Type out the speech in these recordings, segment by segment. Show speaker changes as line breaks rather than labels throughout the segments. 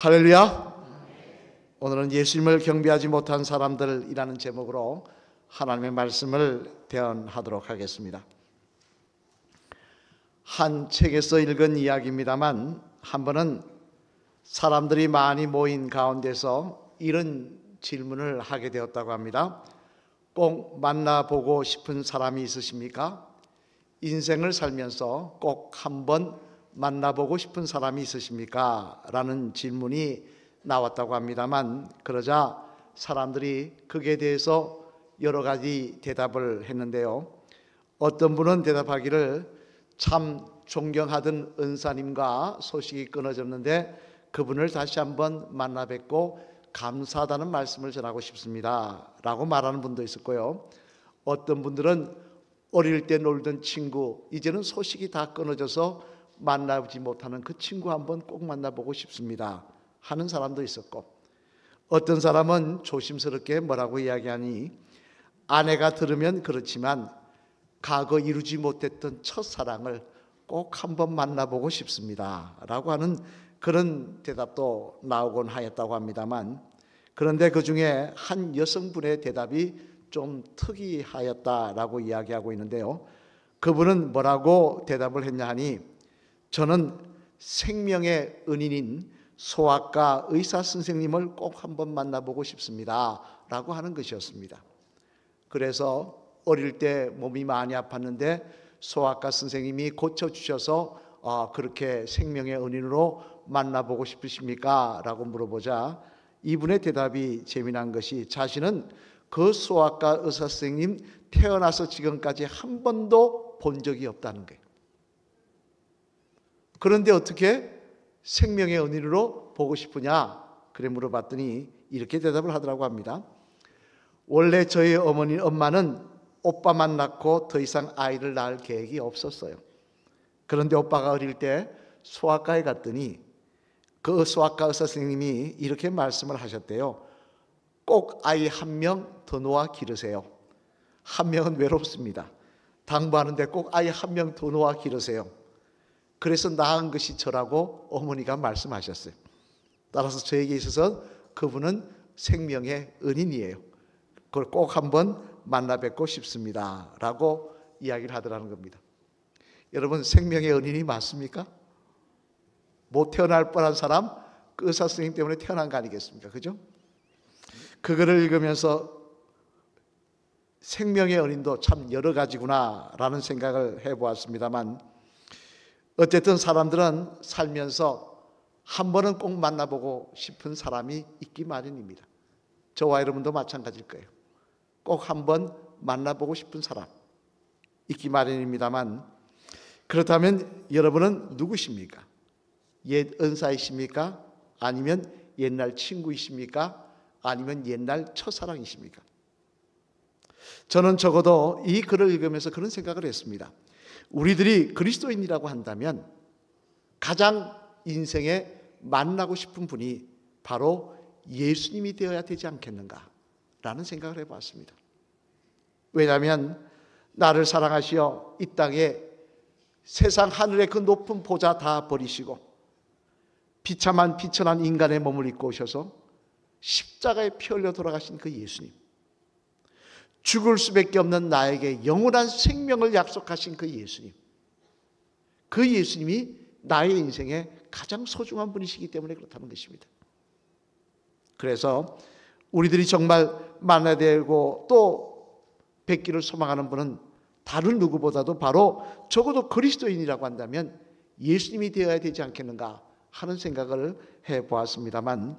할렐루야. 오늘은 예수님을 경배하지 못한 사람들이라는 제목으로 하나님의 말씀을 대언하도록 하겠습니다. 한 책에서 읽은 이야기입니다만 한 번은 사람들이 많이 모인 가운데서 이런 질문을 하게 되었다고 합니다. 꼭 만나보고 싶은 사람이 있으십니까? 인생을 살면서 꼭 한번 만나보고 싶은 사람이 있으십니까? 라는 질문이 나왔다고 합니다만, 그러자 사람들이 거기에 대해서 여러 가지 대답을 했는데요. 어떤 분은 대답하기를 참 존경하던 은사님과 소식이 끊어졌는데 그분을 다시 한번 만나 뵙고 감사하다는 말씀을 전하고 싶습니다 라고 말하는 분도 있었고요. 어떤 분들은 어릴 때 놀던 친구, 이제는 소식이 다 끊어져서 만나지 못하는 그 친구 한번 꼭 만나보고 싶습니다 하는 사람도 있었고, 어떤 사람은 조심스럽게 뭐라고 이야기하니 아내가 들으면 그렇지만 과거 이루지 못했던 첫사랑을 꼭 한번 만나보고 싶습니다 라고 하는 그런 대답도 나오곤 하였다고 합니다만, 그런데 그 중에 한 여성분의 대답이 좀 특이하였다라고 이야기하고 있는데요. 그분은 뭐라고 대답을 했냐 하니, 저는 생명의 은인인 소아과 의사 선생님을 꼭 한번 만나보고 싶습니다 라고 하는 것이었습니다. 그래서 어릴 때 몸이 많이 아팠는데 소아과 선생님이 고쳐주셔서 그렇게 생명의 은인으로 만나보고 싶으십니까? 라고 물어보자 이분의 대답이 재미난 것이, 자신은 그 소아과 의사 선생님 태어나서 지금까지 한 번도 본 적이 없다는 거예요. 그런데 어떻게 생명의 은인으로 보고 싶으냐? 그래 물어봤더니 이렇게 대답을 하더라고 합니다. 원래 저희 엄마는 오빠만 낳고 더 이상 아이를 낳을 계획이 없었어요. 그런데 오빠가 어릴 때 소아과에 갔더니 그 소아과 의사 선생님이 이렇게 말씀을 하셨대요. 꼭 아이 한 명 더 놓아 기르세요. 한 명은 외롭습니다. 당부하는데 꼭 아이 한 명 더 놓아 기르세요. 그래서 낳은 것이 저라고 어머니가 말씀하셨어요. 따라서 저에게 있어서 그분은 생명의 은인이에요. 그걸 꼭 한번 만나 뵙고 싶습니다 라고 이야기를 하더라는 겁니다. 여러분, 생명의 은인이 맞습니까? 못 태어날 뻔한 사람, 그 의사 선생님 때문에 태어난 거 아니겠습니까? 그죠? 그거를 읽으면서 생명의 은인도 참 여러 가지구나 라는 생각을 해보았습니다만, 어쨌든 사람들은 살면서 한 번은 꼭 만나보고 싶은 사람이 있기 마련입니다. 저와 여러분도 마찬가지일 거예요. 꼭 한 번 만나보고 싶은 사람 있기 마련입니다만, 그렇다면 여러분은 누구십니까? 옛 은사이십니까? 아니면 옛날 친구이십니까? 아니면 옛날 첫사랑이십니까? 저는 적어도 이 글을 읽으면서 그런 생각을 했습니다. 우리들이 그리스도인이라고 한다면 가장 인생에 만나고 싶은 분이 바로 예수님이 되어야 되지 않겠는가라는 생각을 해봤습니다. 왜냐하면 나를 사랑하시어 이 땅에 세상 하늘의 그 높은 보좌 다 버리시고 비참한 비천한 인간의 몸을 입고 오셔서 십자가에 피 흘려 돌아가신 그 예수님, 죽을 수밖에 없는 나에게 영원한 생명을 약속하신 그 예수님, 그 예수님이 나의 인생에 가장 소중한 분이시기 때문에 그렇다는 것입니다. 그래서 우리들이 정말 만나야 되고 또 뵙기를 소망하는 분은 다른 누구보다도 바로 적어도 그리스도인이라고 한다면 예수님이 되어야 되지 않겠는가 하는 생각을 해보았습니다만,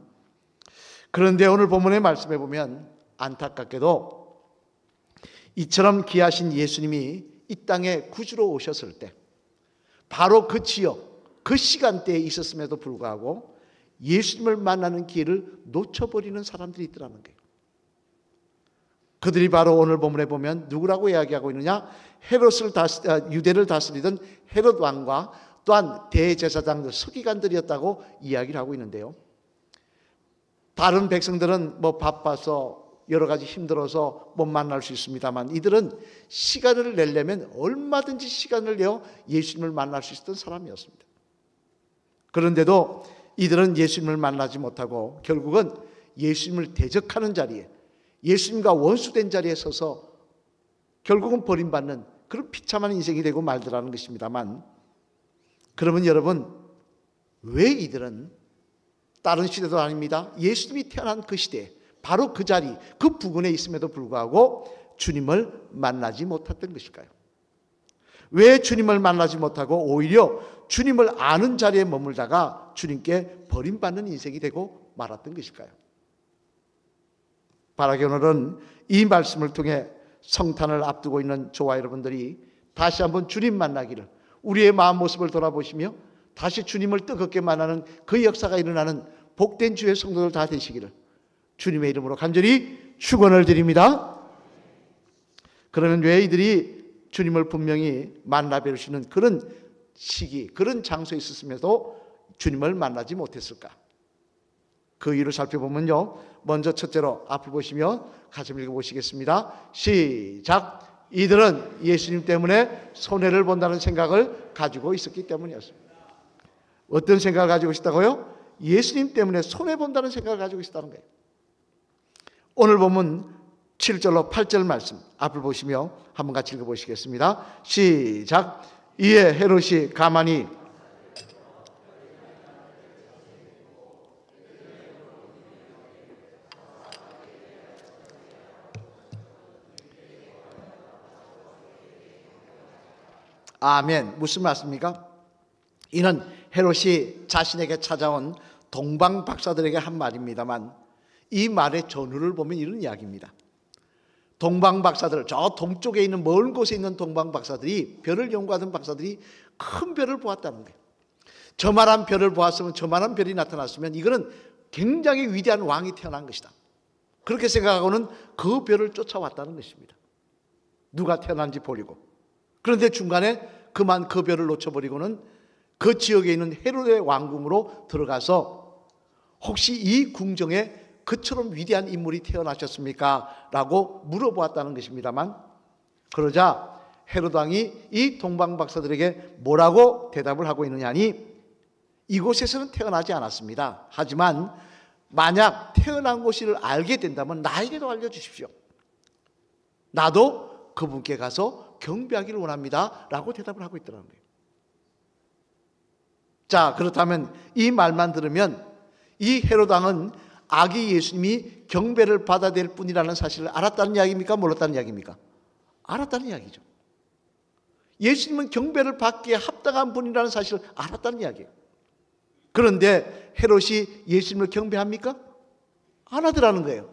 그런데 오늘 본문의 말씀에 보면 안타깝게도 이처럼 귀하신 예수님이 이 땅에 구주로 오셨을 때 바로 그 지역, 그 시간대에 있었음에도 불구하고 예수님을 만나는 기회를 놓쳐버리는 사람들이 있더라는 거예요. 그들이 바로 오늘 본문에 보면 누구라고 이야기하고 있느냐? 유대를 다스리던 헤롯 왕과 또한 대제사장들, 서기관들이었다고 이야기를 하고 있는데요. 다른 백성들은 바빠서 여러 가지 힘들어서 못 만날 수 있습니다만, 이들은 시간을 내려면 얼마든지 시간을 내어 예수님을 만날 수 있었던 사람이었습니다. 그런데도 이들은 예수님을 만나지 못하고 결국은 예수님을 대적하는 자리에, 예수님과 원수된 자리에 서서 결국은 버림받는 그런 비참한 인생이 되고 말더라는 것입니다만, 그러면 여러분, 왜 이들은 다른 시대도 아닙니다, 예수님이 태어난 그 시대, 바로 그 자리, 그 부근에 있음에도 불구하고 주님을 만나지 못했던 것일까요? 왜 주님을 만나지 못하고 오히려 주님을 아는 자리에 머물다가 주님께 버림받는 인생이 되고 말았던 것일까요? 바라기 오늘은 이 말씀을 통해 성탄을 앞두고 있는 저와 여러분들이 다시 한번 주님 만나기를, 우리의 마음 모습을 돌아보시며 다시 주님을 뜨겁게 만나는 그 역사가 일어나는 복된 주의 성도들 다 되시기를 주님의 이름으로 간절히 축원을 드립니다. 그러면 왜 이들이 주님을 분명히 만나 뵈시는 그런 시기, 그런 장소에 있었음에도 주님을 만나지 못했을까? 그 이유를 살펴보면요, 먼저 첫째로 앞을 보시며 같이 읽어보시겠습니다. 시작. 이들은 예수님 때문에 손해를 본다는 생각을 가지고 있었기 때문이었습니다. 어떤 생각을 가지고 있었다고요? 예수님 때문에 손해본다는 생각을 가지고 있었다는 거예요. 오늘 보면 7절로 8절 말씀 앞을 보시며 한번 같이 읽어보시겠습니다. 시작. 이에 헤롯이 가만히 아멘. 무슨 말씀입니까? 이는 헤롯이 자신에게 찾아온 동방 박사들에게 한 말입니다만, 이 말의 전후를 보면 이런 이야기입니다. 동방 박사들, 저 동쪽에 있는 먼 곳에 있는 동방 박사들이, 별을 연구하던 박사들이 큰 별을 보았다는 거예요. 저만한 별을 보았으면, 저만한 별이 나타났으면 이거는 굉장히 위대한 왕이 태어난 것이다, 그렇게 생각하고는 그 별을 쫓아왔다는 것입니다. 누가 태어난지 보려고. 그런데 중간에 그만 그 별을 놓쳐버리고는 그 지역에 있는 헤롯의 왕궁으로 들어가서 혹시 이 궁정에 그처럼 위대한 인물이 태어나셨습니까? 라고 물어보았다는 것입니다만, 그러자 헤롯 왕이 이 동방 박사들에게 뭐라고 대답을 하고 있느냐니, 이곳에서는 태어나지 않았습니다. 하지만 만약 태어난 곳을 알게 된다면 나에게도 알려주십시오. 나도 그분께 가서 경배하기를 원합니다. 라고 대답을 하고 있더라는 거예요. 자, 그렇다면 이 말만 들으면 이 헤롯 왕은 아기 예수님이 경배를 받아야 될 뿐이라는 사실을 알았다는 이야기입니까? 몰랐다는 이야기입니까? 알았다는 이야기죠. 예수님은 경배를 받기에 합당한 분이라는 사실을 알았다는 이야기예요. 그런데 헤롯이 예수님을 경배합니까? 안 하더라는 거예요.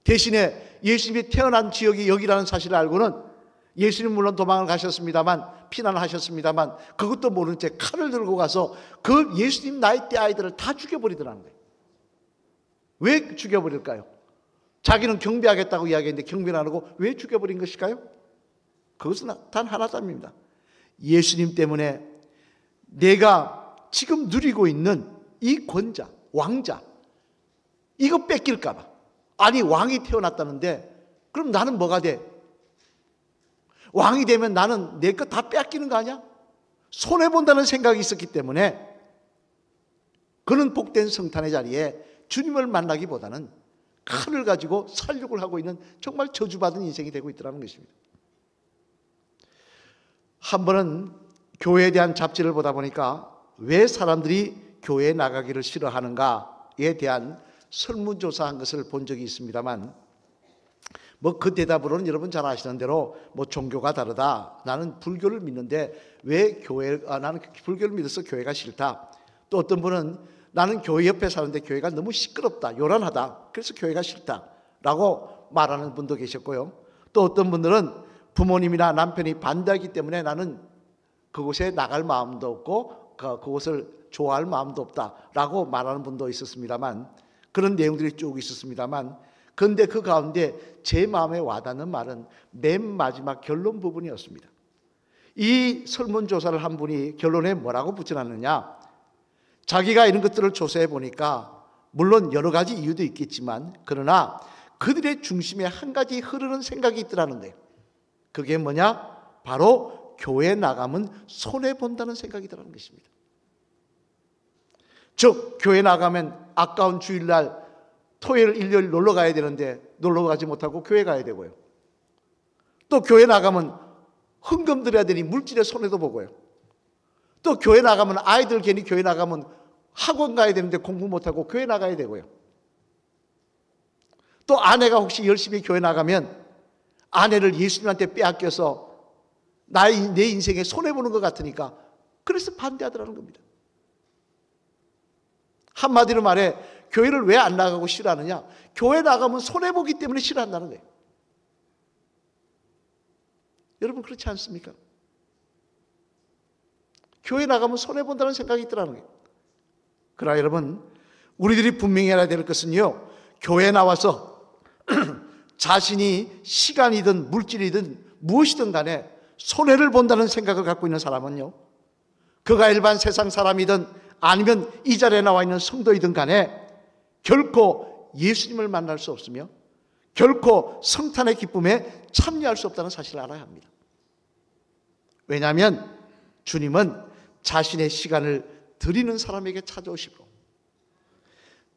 대신에 예수님이 태어난 지역이 여기라는 사실을 알고는, 예수님 물론 도망을 가셨습니다만, 피난하셨습니다만, 그것도 모른 채 칼을 들고 가서 그 예수님 나이대 아이들을 다 죽여버리더라는 거예요. 왜 죽여버릴까요? 자기는 경배하겠다고 이야기했는데 경배를 안 하고 왜 죽여버린 것일까요? 그것은 단 하나답니다. 예수님 때문에 내가 지금 누리고 있는 이 권자, 왕자, 이거 뺏길까 봐. 아니, 왕이 태어났다는데 그럼 나는 뭐가 돼? 왕이 되면 나는 내 거 다 뺏기는 거 아니야? 손해본다는 생각이 있었기 때문에 그는 복된 성탄의 자리에 주님을 만나기보다는 칼을 가지고 살육을 하고 있는 정말 저주받은 인생이 되고 있더라는 것입니다. 한 번은 교회에 대한 잡지를 보다 보니까 왜 사람들이 교회에 나가기를 싫어하는가에 대한 설문조사한 것을 본 적이 있습니다만, 그 대답으로는 여러분 잘 아시는 대로 종교가 다르다, 나는 불교를 믿는데 왜 나는 불교를 믿어서 교회가 싫다, 또 어떤 분은 나는 교회 옆에 사는데 교회가 너무 시끄럽다, 요란하다, 그래서 교회가 싫다라고 말하는 분도 계셨고요. 또 어떤 분들은 부모님이나 남편이 반대하기 때문에 나는 그곳에 나갈 마음도 없고 그곳을 좋아할 마음도 없다라고 말하는 분도 있었습니다만, 그런 내용들이 쭉 있었습니다만, 그런데 그 가운데 제 마음에 와닿는 말은 맨 마지막 결론 부분이었습니다. 이 설문조사를 한 분이 결론에 뭐라고 붙여놨느냐, 자기가 이런 것들을 조사해 보니까 물론 여러 가지 이유도 있겠지만, 그러나 그들의 중심에 한 가지 흐르는 생각이 있더라는 거예요. 그게 뭐냐? 바로 교회 나가면 손해본다는 생각이더라는 것입니다. 즉 교회 나가면 아까운 주일날 토요일 일요일 놀러 가야 되는데 놀러 가지 못하고 교회 가야 되고요. 또 교회 나가면 헌금 드려야 되니 물질의 손해도 보고요. 또 교회 나가면 아이들 괜히 교회 나가면 학원 가야 되는데 공부 못하고 교회 나가야 되고요. 또 아내가 혹시 열심히 교회 나가면 아내를 예수님한테 빼앗겨서 내 인생에 손해보는 것 같으니까 그래서 반대하더라는 겁니다. 한마디로 말해 교회를 왜 안 나가고 싫어하느냐? 교회 나가면 손해보기 때문에 싫어한다는 거예요. 여러분 그렇지 않습니까? 교회 나가면 손해본다는 생각이 있더라는 거예요. 그러나 여러분, 우리들이 분명히 알아야 될 것은요, 교회 나와서 자신이 시간이든 물질이든 무엇이든 간에 손해를 본다는 생각을 갖고 있는 사람은요, 그가 일반 세상 사람이든 아니면 이 자리에 나와 있는 성도이든 간에 결코 예수님을 만날 수 없으며 결코 성탄의 기쁨에 참여할 수 없다는 사실을 알아야 합니다. 왜냐하면 주님은 자신의 시간을 드리는 사람에게 찾아오시고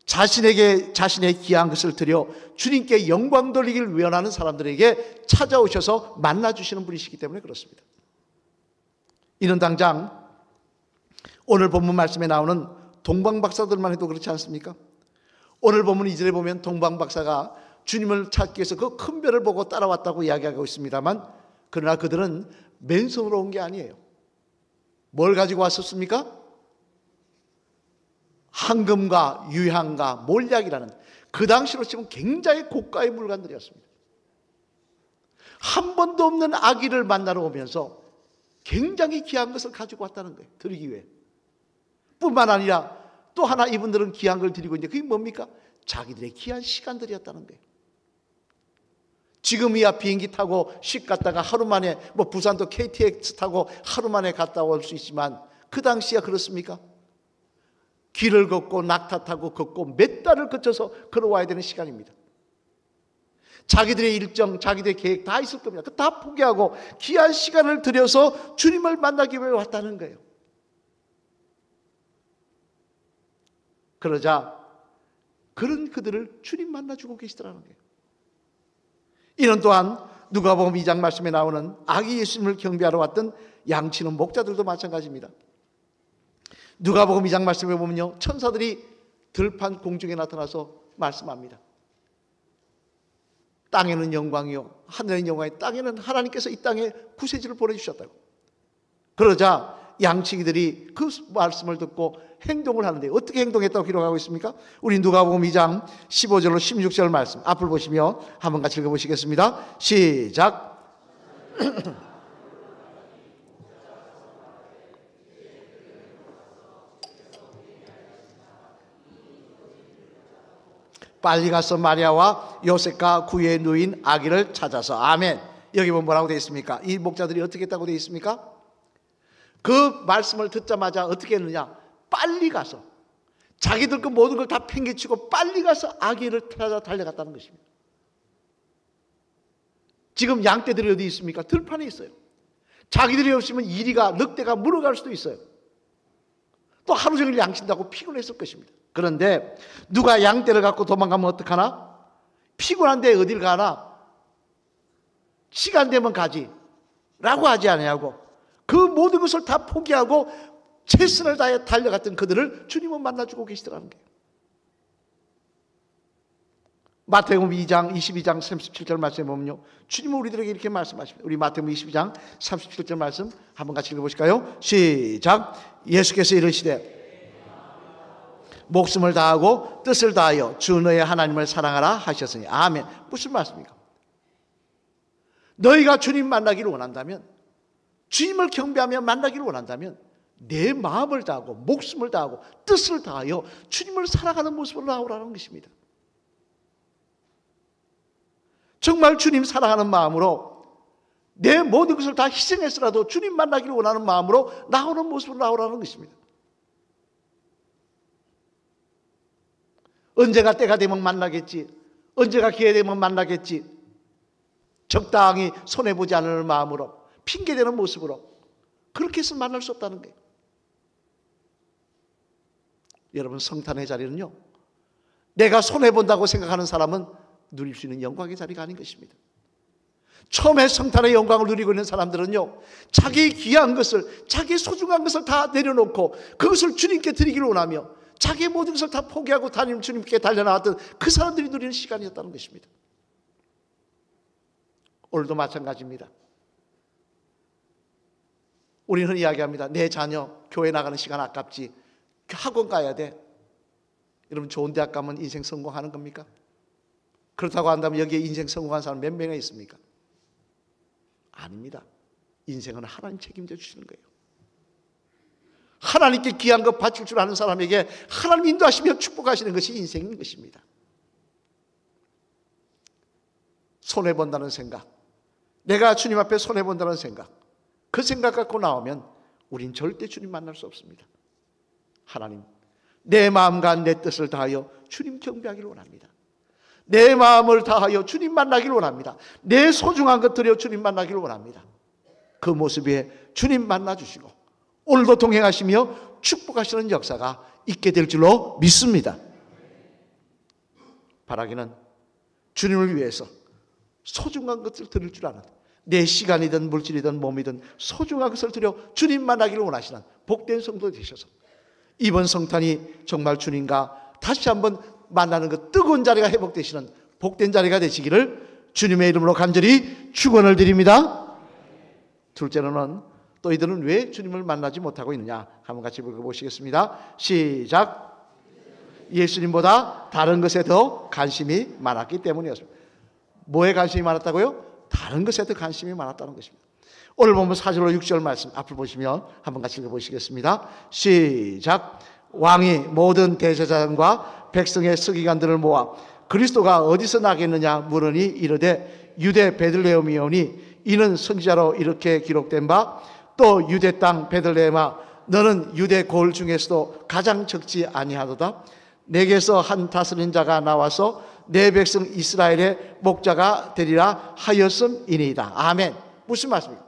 자신의 귀한 것을 드려 주님께 영광 돌리기를 원하는 사람들에게 찾아오셔서 만나주시는 분이시기 때문에 그렇습니다. 이는 당장 오늘 본문 말씀에 나오는 동방박사들만 해도 그렇지 않습니까? 오늘 본문 2절에 보면 동방박사가 주님을 찾기 위해서 그 큰 별을 보고 따라왔다고 이야기하고 있습니다만, 그러나 그들은 맨손으로 온 게 아니에요. 뭘 가지고 왔었습니까? 황금과 유향과 몰약이라는 그 당시로 치면 굉장히 고가의 물건들이었습니다. 한 번도 없는 아기를 만나러 오면서 굉장히 귀한 것을 가지고 왔다는 거예요. 드리기 위해. 뿐만 아니라 또 하나 이분들은 귀한 걸 드리고 있는데 그게 뭡니까? 자기들의 귀한 시간들이었다는 거예요. 지금이야 비행기 타고 씩 갔다가 하루 만에 부산도 KTX 타고 하루 만에 갔다 올 수 있지만 그 당시야 그렇습니까? 길을 걷고 낙타 타고 걷고 몇 달을 거쳐서 걸어와야 되는 시간입니다. 자기들의 일정, 자기들의 계획 다 있을 겁니다. 다 포기하고 귀한 시간을 들여서 주님을 만나기 위해 왔다는 거예요. 그러자 그런 그들을 주님 만나주고 계시더라는 거예요. 이는 또한 누가복음 2장 말씀에 나오는 아기 예수님을 경배하러 왔던 양치는 목자들도 마찬가지입니다. 누가복음 2장 말씀에 보면요, 천사들이 들판 공중에 나타나서 말씀합니다. 땅에는 영광이요 하늘에는 영광이, 땅에는 하나님께서 이 땅에 구세주를 보내주셨다고. 그러자 양치기들이 그 말씀을 듣고 행동을 하는데 어떻게 행동했다고 기록하고 있습니까? 우리 누가복음 2장 15절로 16절 말씀 앞을 보시며 한번 같이 읽어보시겠습니다. 시작. 빨리 가서 마리아와 요셉과 구유에 누인 아기를 찾아서. 아멘. 여기 보면 뭐라고 되어 있습니까? 이 목자들이 어떻게 했다고 되어 있습니까? 그 말씀을 듣자마자 어떻게 했느냐? 빨리 가서 자기들 그 모든 걸 다 팽개치고 빨리 가서 아기를 찾아 달려갔다는 것입니다. 지금 양떼들이 어디 있습니까? 들판에 있어요. 자기들이 없으면 이리가 늑대가 물어갈 수도 있어요. 또 하루 종일 양친다고 피곤했을 것입니다. 그런데 누가 양떼를 갖고 도망가면 어떡하나? 피곤한데 어딜 가나? 시간 되면 가지 라고 하지 않냐고. 그 모든 것을 다 포기하고 최선을 다해 달려갔던 그들을 주님은 만나주고 계시더라는 거예요. 마태복음 2장 22장 37절 말씀에 보면요, 주님은 우리들에게 이렇게 말씀하십니다. 우리 마태복음 22장 37절 말씀 한번 같이 읽어보실까요? 시작. 예수께서 이르시되 목숨을 다하고 뜻을 다하여 주 너의 하나님을 사랑하라 하셨으니. 아멘. 무슨 말씀입니까? 너희가 주님 만나기를 원한다면, 주님을 경배하며 만나기를 원한다면 내 마음을 다하고 목숨을 다하고 뜻을 다하여 주님을 사랑하는 모습으로 나오라는 것입니다. 정말 주님 사랑하는 마음으로 내 모든 것을 다 희생해서라도 주님 만나기를 원하는 마음으로 나오는 모습으로 나오라는 것입니다. 언제가 때가 되면 만나겠지, 언제가 기회 되면 만나겠지, 적당히 손해보지 않을 마음으로, 핑계대는 모습으로 그렇게 해서 만날 수 없다는 거예요. 여러분, 성탄의 자리는요, 내가 손해본다고 생각하는 사람은 누릴 수 있는 영광의 자리가 아닌 것입니다. 처음에 성탄의 영광을 누리고 있는 사람들은요, 자기 귀한 것을, 자기 소중한 것을 다 내려놓고 그것을 주님께 드리기를 원하며 자기의 모든 것을 다 포기하고 주님께 달려나왔던 그 사람들이 누리는 시간이었다는 것입니다. 오늘도 마찬가지입니다. 우리는 이야기합니다. 내 자녀 교회 나가는 시간 아깝지, 학원 가야 돼. 여러분, 좋은 대학 가면 인생 성공하는 겁니까? 그렇다고 한다면 여기에 인생 성공한 사람 몇 명이 있습니까? 아닙니다. 인생은 하나님 책임져 주시는 거예요. 하나님께 귀한 것 바칠 줄 아는 사람에게 하나님 인도하시며 축복하시는 것이 인생인 것입니다. 손해본다는 생각, 내가 주님 앞에 손해본다는 생각, 그 생각 갖고 나오면 우린 절대 주님 만날 수 없습니다. 하나님, 내 마음과 내 뜻을 다하여 주님 경배하기를 원합니다. 내 마음을 다하여 주님 만나기를 원합니다. 내 소중한 것들이여 주님 만나기를 원합니다. 그 모습에 주님 만나주시고 오늘도 동행하시며 축복하시는 역사가 있게 될 줄로 믿습니다. 바라기는 주님을 위해서 소중한 것을 드릴 줄 아는, 내 시간이든 물질이든 몸이든 소중한 것을 드려 주님 만나기를 원하시는 복된 성도 되셔서 이번 성탄이 정말 주님과 다시 한번 만나는 그 뜨거운 자리가 회복되시는 복된 자리가 되시기를 주님의 이름으로 간절히 축원을 드립니다. 둘째로는 또 이들은 왜 주님을 만나지 못하고 있느냐, 한번 같이 읽어보시겠습니다. 시작. 예수님보다 다른 것에 더 관심이 많았기 때문이었습니다. 뭐에 관심이 많았다고요? 다른 것에 더 관심이 많았다는 것입니다. 오늘 보면 4절로 6절 말씀 앞을 보시면 한번 같이 읽어보시겠습니다. 시작. 왕이 모든 대제사장과 백성의 서기관들을 모아 그리스도가 어디서 나겠느냐 물으니 이르되 유대 베들레헴이오니 이는 선지자로 이렇게 기록된 바 또 유대 땅 베들레헴아 너는 유대 고을 중에서도 가장 적지 아니하도다. 내게서 한 다스린 자가 나와서 내 백성 이스라엘의 목자가 되리라 하였음이니이다. 아멘. 무슨 말씀입니까?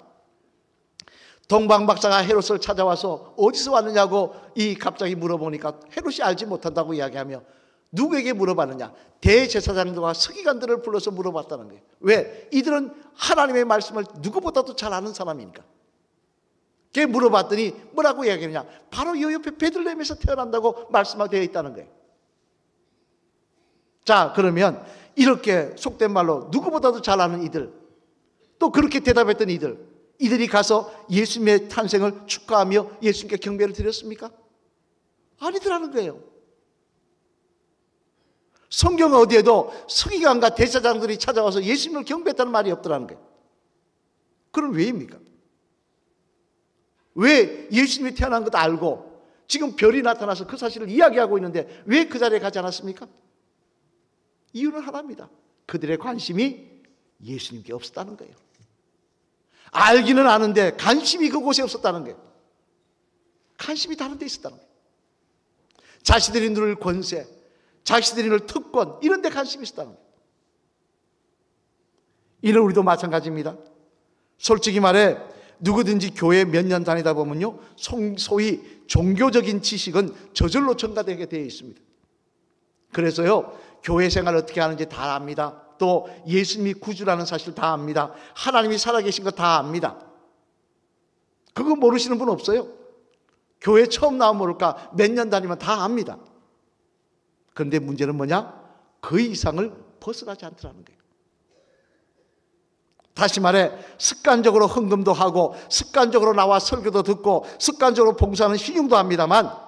동방박사가 헤롯을 찾아와서 어디서 왔느냐고 갑자기 물어보니까 헤롯이 알지 못한다고 이야기하며 누구에게 물어봤느냐? 대제사장들과 서기관들을 불러서 물어봤다는 거예요. 왜? 이들은 하나님의 말씀을 누구보다도 잘 아는 사람이니까. 걔 물어봤더니 뭐라고 이야기하느냐? 바로 이 옆에 베들레헴에서 태어난다고 말씀하고 되어 있다는 거예요. 자, 그러면 이렇게 속된 말로 누구보다도 잘 아는 이들, 또 그렇게 대답했던 이들이 가서 예수님의 탄생을 축하하며 예수님께 경배를 드렸습니까? 아니더라는 거예요. 성경 어디에도 서기관과 대제사장들이 찾아와서 예수님을 경배했다는 말이 없더라는 거예요. 그럼 왜입니까? 왜 예수님이 태어난 것도 알고 지금 별이 나타나서 그 사실을 이야기하고 있는데 왜 그 자리에 가지 않았습니까? 이유는 하나입니다. 그들의 관심이 예수님께 없었다는 거예요. 알기는 아는데 관심이 그곳에 없었다는 거예요. 관심이 다른 데 있었다는 거예요. 자신들이 누릴 권세, 자신들이 누릴 특권, 이런 데 관심이 있었다는 거예요. 이는 우리도 마찬가지입니다. 솔직히 말해 누구든지 교회 몇 년 다니다 보면요, 소위 종교적인 지식은 저절로 전가되게 되어 있습니다. 그래서요, 교회 생활을 어떻게 하는지 다 압니다. 또 예수님이 구주라는 사실 다 압니다. 하나님이 살아계신 거 다 압니다. 그거 모르시는 분 없어요. 교회 처음 나오면 모를까 몇 년 다니면 다 압니다. 그런데 문제는 뭐냐? 그 이상을 벗어나지 않더라는 거예요. 다시 말해 습관적으로 헌금도 하고 습관적으로 나와 설교도 듣고 습관적으로 봉사하는 신용도 합니다만,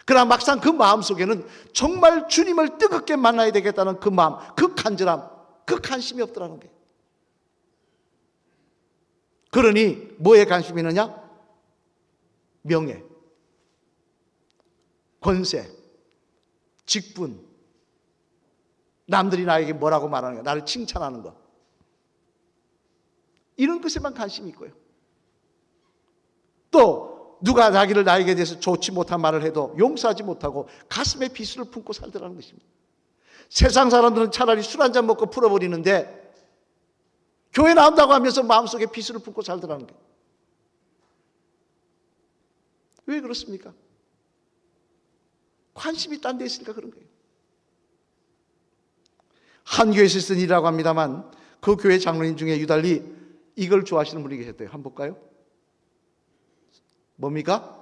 그러나 막상 그 마음속에는 정말 주님을 뜨겁게 만나야 되겠다는 그 마음, 그 간절함, 그 관심이 없더라는 거예요. 그러니 뭐에 관심이 있느냐? 명예, 권세, 직분, 남들이 나에게 뭐라고 말하는 거, 나를 칭찬하는 거, 이런 것에만 관심이 있고요. 또 누가 나에게 대해서 좋지 못한 말을 해도 용서하지 못하고 가슴에 비수를 품고 살더라는 것입니다. 세상 사람들은 차라리 술 한잔 먹고 풀어버리는데 교회 나온다고 하면서 마음속에 비수를 품고 살더라는 거예요. 왜 그렇습니까? 관심이 딴 데 있으니까 그런 거예요. 한 교회에서 있었던 일이라고 합니다만 그 교회 장로님 중에 유달리 이걸 좋아하시는 분이 계셨대요. 한번 볼까요? 뭡니까?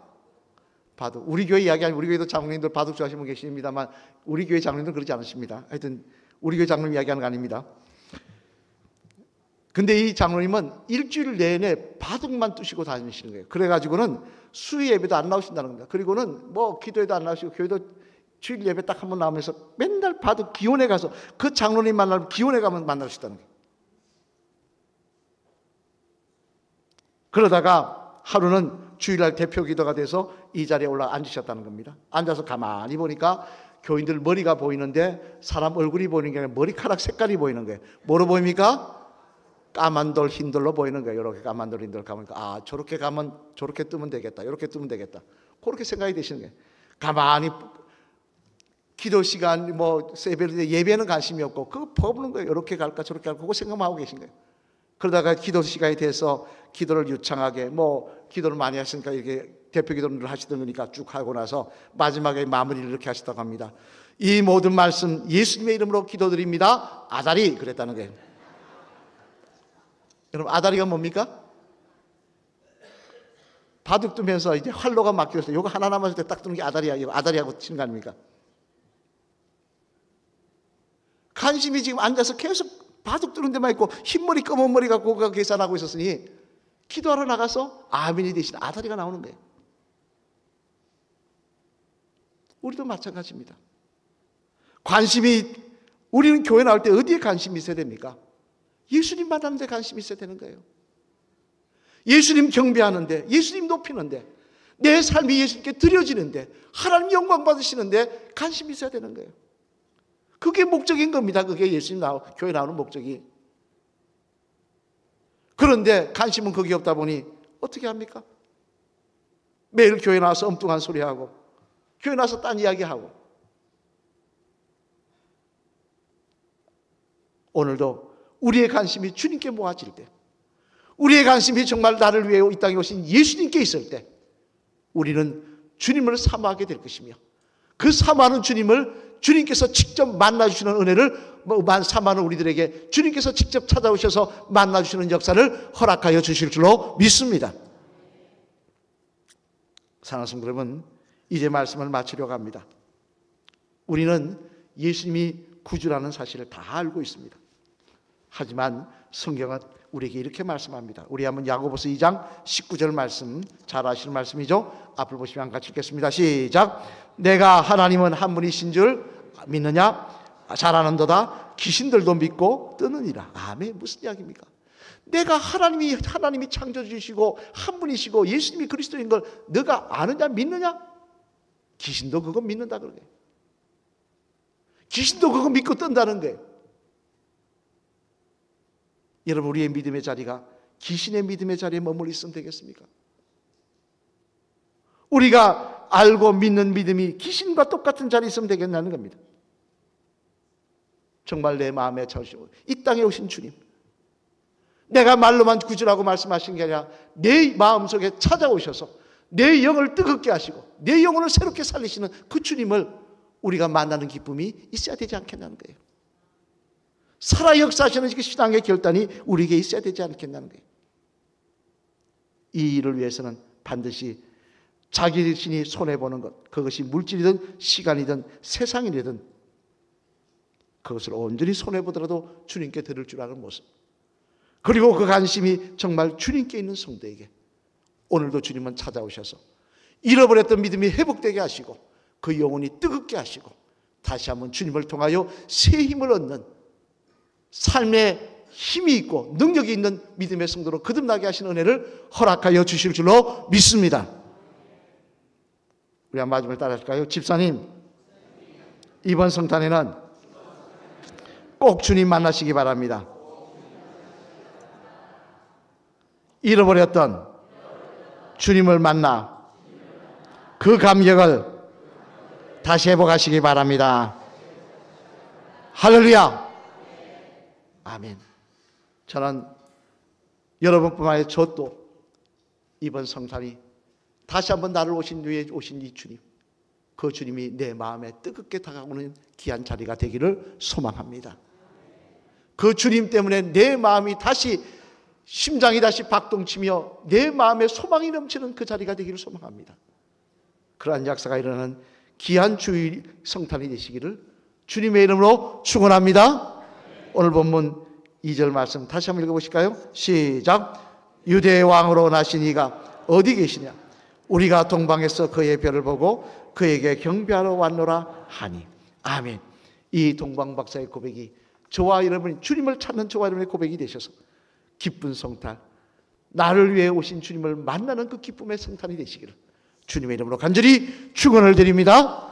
바둑. 우리 교회 이야기 아니고 우리 교회도 장로님들 바둑 좋아하시는 분 계십니다만 우리 교회 장로님들은 그러지 않으십니다. 하여튼 우리 교회 장로님 이야기하는 거 아닙니다. 근데 이 장로님은 일주일 내내 바둑만 두시고 다니시는 거예요. 그래가지고는 수요 예배도 안 나오신다는 겁니다. 그리고는 뭐 기도회도 안 나오시고 교회도 주일 예배 딱 한 번 나오면서 맨날 바둑 기원에 가서 그 장로님 만나면 기원에 가면 만날 수 있다는 거예요. 그러다가 하루는 주일날 대표 기도가 돼서 이 자리에 올라 앉으셨다는 겁니다. 앉아서 가만히 보니까 교인들 머리가 보이는데 사람 얼굴이 보이는 게 아니라 머리카락 색깔이 보이는 거예요. 뭐로 보입니까? 까만 돌, 흰 돌로 보이는 거예요. 이렇게 까만 돌, 흰 돌 가면 아 저렇게 가면 저렇게 뜨면 되겠다. 이렇게 뜨면 되겠다. 그렇게 생각이 되시는 거예요. 가만히 기도 시간 뭐 예배는 관심이 없고 그거 보는 거예요. 이렇게 갈까 저렇게 갈까 그거 생각만 하고 계신 거예요. 그러다가 기도 시간이 돼서 기도를 유창하게 뭐 기도를 많이 하시니까 이렇게 대표 기도를 하시던 거니까 쭉 하고 나서 마지막에 마무리를 이렇게 하시다고 합니다. 이 모든 말씀 예수님의 이름으로 기도드립니다. 아다리 그랬다는 거예요. 여러분 아다리가 뭡니까? 바둑 두면서 이제 활로가 막혀서 이거 하나 남았을 때 딱 두는 게 아다리야. 이거 아다리하고 치는 거 아닙니까? 관심이 지금 앉아서 계속 바둑 두는 데만 있고 흰머리 검은 머리 갖고 계산하고 있었으니 기도하러 나가서 아멘이 대신 아다리가 나오는 거예요. 우리도 마찬가지입니다. 관심이 우리는 교회 나올 때 어디에 관심이 있어야 됩니까? 예수님 만나는 데 관심이 있어야 되는 거예요. 예수님 경배하는데 예수님 높이는데 내 삶이 예수님께 드려지는데 하나님 영광 받으시는데 관심이 있어야 되는 거예요. 그게 목적인 겁니다. 그게 예수님 교회 나오는 목적이. 그런데 관심은 거기 없다 보니 어떻게 합니까? 매일 교회 나와서 엉뚱한 소리하고 교회 나와서 딴 이야기하고 오늘도 우리의 관심이 주님께 모아질 때 우리의 관심이 정말 나를 위해 이 땅에 오신 예수님께 있을 때 우리는 주님을 사모하게 될 것이며 그 사모하는 주님을 주님께서 직접 만나주시는 은혜를 사모하는 우리들에게 주님께서 직접 찾아오셔서 만나주시는 역사를 허락하여 주실 줄로 믿습니다. 사랑하는 성도 여러분, 이제 말씀을 마치려고 합니다. 우리는 예수님이 구주라는 사실을 다 알고 있습니다. 하지만 성경은 우리에게 이렇게 말씀합니다. 우리 한번 야고보서 2장 19절 말씀 잘 아시는 말씀이죠. 앞을 보시면 같이 읽겠습니다. 시작. 내가 하나님은 한 분이신 줄 믿느냐? 잘 아는도다. 귀신들도 믿고 뜨느니라. 아멘. 무슨 이야기입니까? 내가 하나님이 창조주시고 한 분이시고 예수님이 그리스도인 걸 너가 아느냐 믿느냐? 귀신도 그거 믿는다 그러게. 귀신도 그거 믿고 뜬다는 거예요. 여러분 우리의 믿음의 자리가 귀신의 믿음의 자리에 머물러 있으면 되겠습니까? 우리가 알고 믿는 믿음이 귀신과 똑같은 자리에 있으면 되겠냐는 겁니다. 정말 내 마음에 찾으시고 이 땅에 오신 주님, 내가 말로만 구주라고 말씀하신 게 아니라 내 마음속에 찾아오셔서 내 영을 뜨겁게 하시고 내 영혼을 새롭게 살리시는 그 주님을 우리가 만나는 기쁨이 있어야 되지 않겠냐는 거예요. 살아 역사하시는 그 신앙의 결단이 우리에게 있어야 되지 않겠냐는 거예요. 이 일을 위해서는 반드시 자기 자신이 손해보는 것, 그것이 물질이든 시간이든 세상이든 그것을 온전히 손해보더라도 주님께 드릴 줄 아는 모습, 그리고 그 관심이 정말 주님께 있는 성도에게 오늘도 주님은 찾아오셔서 잃어버렸던 믿음이 회복되게 하시고 그 영혼이 뜨겁게 하시고 다시 한번 주님을 통하여 새 힘을 얻는 삶의 힘이 있고 능력이 있는 믿음의 성도로 거듭나게 하시는 은혜를 허락하여 주실 줄로 믿습니다. 우리 한 마디를 따라 할까요? 집사님, 이번 성탄에는 꼭 주님 만나시기 바랍니다. 잃어버렸던 주님을 만나 그 감격을 다시 회복하시기 바랍니다. 할렐루야. 아멘. 저는 여러분뿐만 아니라 저도 이번 성탄이 다시 한번 나를 오신 후에 오신 이 주님, 그 주님이 내 마음에 뜨겁게 다가오는 귀한 자리가 되기를 소망합니다. 그 주님 때문에 내 마음이 다시, 심장이 다시 박동치며 내 마음에 소망이 넘치는 그 자리가 되기를 소망합니다. 그러한 역사가 일어나는 귀한 주일 성탄이 되시기를 주님의 이름으로 축원합니다. 오늘 본문 2절 말씀 다시 한번 읽어보실까요? 시작. 유대의 왕으로 나신 이가 어디 계시냐? 우리가 동방에서 그의 별을 보고 그에게 경배하러 왔노라 하니. 아멘. 이 동방 박사의 고백이 저와 여러분이 주님을 찾는 저와 여러분의 고백이 되셔서 기쁜 성탄, 나를 위해 오신 주님을 만나는 그 기쁨의 성탄이 되시기를 주님의 이름으로 간절히 축원을 드립니다.